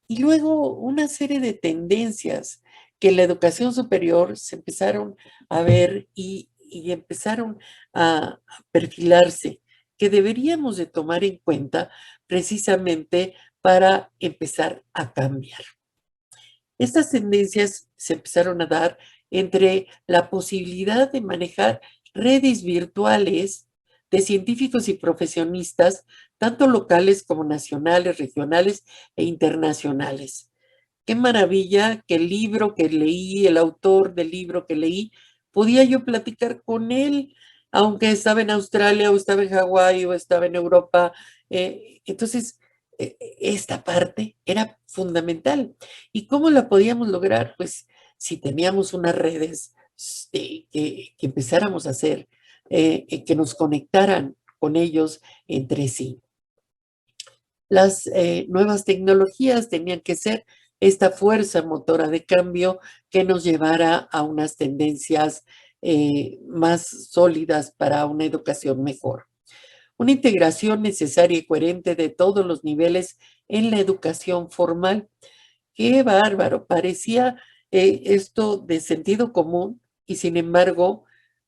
Y luego una serie de tendencias que en la educación superior se empezaron a ver y empezaron a perfilarse, que deberíamos de tomar en cuenta precisamente para empezar a cambiar. Estas tendencias se empezaron a dar entre la posibilidad de manejar redes virtuales de científicos y profesionistas, tanto locales como nacionales, regionales e internacionales. Qué maravilla que el libro que leí, el autor del libro que leí, podía yo platicar con él, aunque estaba en Australia o estaba en Hawái o estaba en Europa. Entonces, esta parte era fundamental. ¿Y cómo la podíamos lograr? Pues si teníamos unas redes que empezáramos a hacer, que nos conectaran con ellos entre sí. Las nuevas tecnologías tenían que ser esta fuerza motora de cambio que nos llevara a unas tendencias más sólidas para una educación mejor. Una integración necesaria y coherente de todos los niveles en la educación formal. Qué bárbaro, parecía esto de sentido común y sin embargo,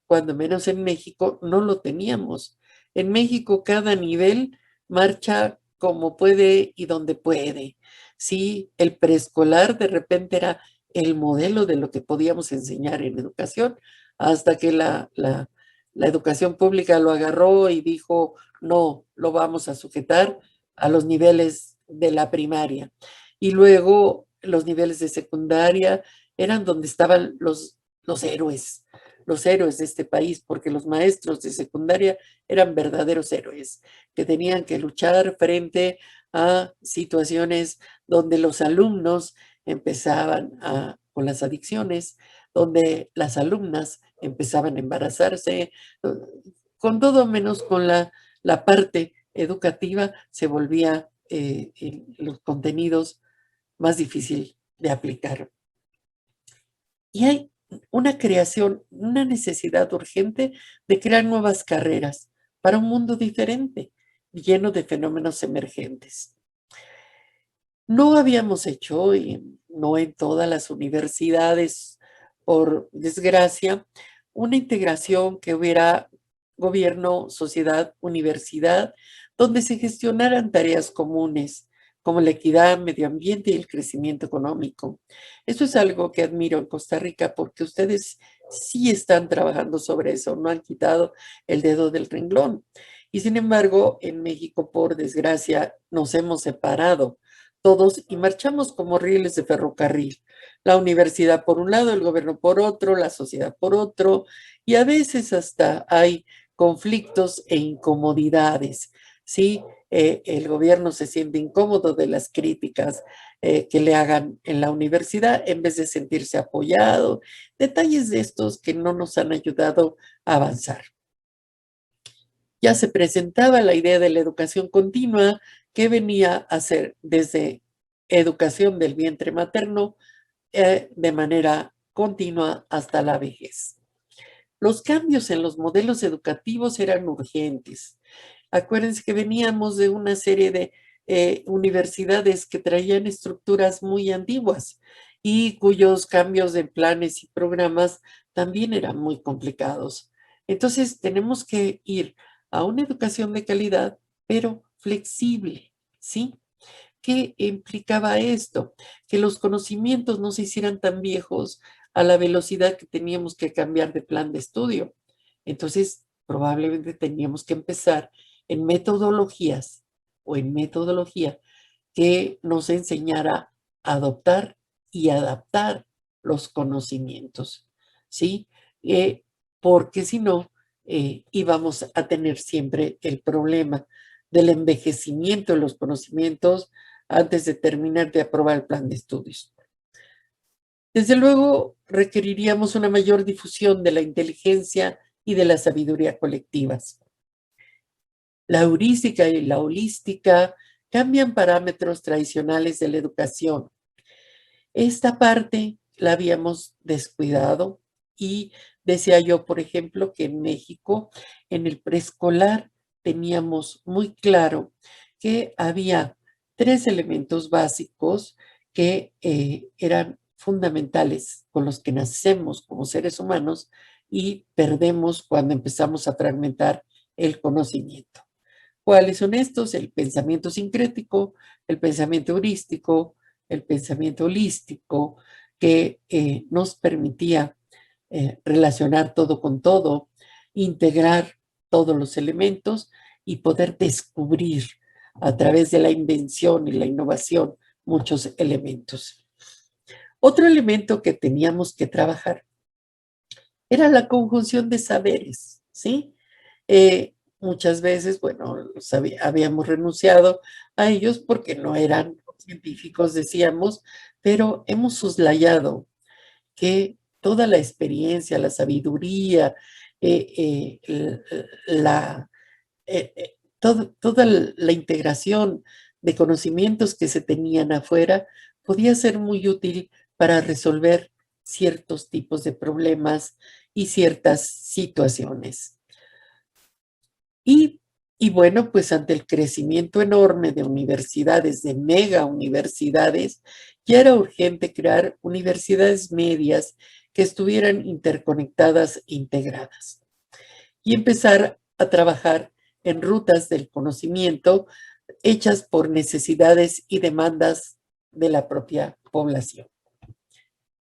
cuando menos en México, no lo teníamos. En México cada nivel marcha como puede y donde puede. Sí, el preescolar de repente era el modelo de lo que podíamos enseñar en educación, hasta que la educación pública lo agarró y dijo, no, lo vamos a sujetar a los niveles de la primaria. Y luego los niveles de secundaria eran donde estaban los héroes de este país, porque los maestros de secundaria eran verdaderos héroes, que tenían que luchar frente a situaciones donde los alumnos empezaban con las adicciones, donde las alumnas empezaban a embarazarse, con todo menos con la parte educativa se volvía los contenidos más difícil de aplicar. Y hay una creación, una necesidad urgente de crear nuevas carreras para un mundo diferente, lleno de fenómenos emergentes. No habíamos hecho, y no en todas las universidades, por desgracia, una integración que hubiera gobierno, sociedad, universidad, donde se gestionaran tareas comunes como la equidad, medio ambiente y el crecimiento económico. Eso es algo que admiro en Costa Rica porque ustedes sí están trabajando sobre eso, no han quitado el dedo del renglón. Y sin embargo, en México, por desgracia, nos hemos separado todos y marchamos como rieles de ferrocarril. La universidad por un lado, el gobierno por otro, la sociedad por otro, y a veces hasta hay conflictos e incomodidades, ¿sí? El gobierno se siente incómodo de las críticas que le hagan en la universidad en vez de sentirse apoyado. Detalles de estos que no nos han ayudado a avanzar. Ya se presentaba la idea de la educación continua que venía a ser desde educación del vientre materno de manera continua hasta la vejez. Los cambios en los modelos educativos eran urgentes. Acuérdense que veníamos de una serie de universidades que traían estructuras muy antiguas y cuyos cambios de planes y programas también eran muy complicados. Entonces tenemos que ir a una educación de calidad, pero flexible, ¿sí? ¿Qué implicaba esto? Que los conocimientos no se hicieran tan viejos a la velocidad que teníamos que cambiar de plan de estudio. Entonces, probablemente teníamos que empezar en metodologías o en metodología que nos enseñara a adoptar y adaptar los conocimientos, ¿sí? Porque si no, íbamos a tener siempre el problema del envejecimiento de los conocimientos antes de terminar de aprobar el plan de estudios. Desde luego, requeriríamos una mayor difusión de la inteligencia y de la sabiduría colectivas. La heurística y la holística cambian parámetros tradicionales de la educación. Esta parte la habíamos descuidado y decía yo, por ejemplo, que en México, en el preescolar, teníamos muy claro que había tres elementos básicos que eran fundamentales con los que nacemos como seres humanos y perdemos cuando empezamos a fragmentar el conocimiento. ¿Cuáles son estos? El pensamiento sincrético, el pensamiento heurístico, el pensamiento holístico, que nos permitía relacionar todo con todo, integrar todos los elementos y poder descubrir a través de la invención y la innovación muchos elementos. Otro elemento que teníamos que trabajar era la conjunción de saberes, ¿sí? Muchas veces, bueno, habíamos renunciado a ellos porque no eran científicos, decíamos, pero hemos soslayado que toda la experiencia, la sabiduría, la, toda la integración de conocimientos que se tenían afuera podía ser muy útil para resolver ciertos tipos de problemas y ciertas situaciones. Y, y bueno, pues ante el crecimiento enorme de universidades, de mega universidades, ya era urgente crear universidades medias que estuvieran interconectadas e integradas y empezar a trabajar en rutas del conocimiento hechas por necesidades y demandas de la propia población.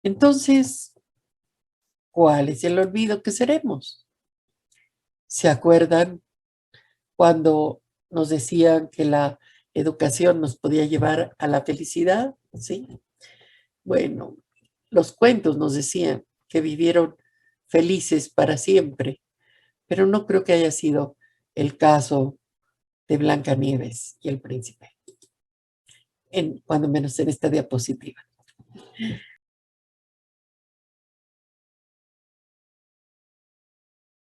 Entonces, ¿cuál es el olvido que seremos? ¿Se acuerdan cuando nos decían que la educación nos podía llevar a la felicidad? ¿Sí? Bueno, los cuentos nos decían que vivieron felices para siempre, pero no creo que haya sido el caso de Blancanieves y el príncipe, cuando menos en esta diapositiva.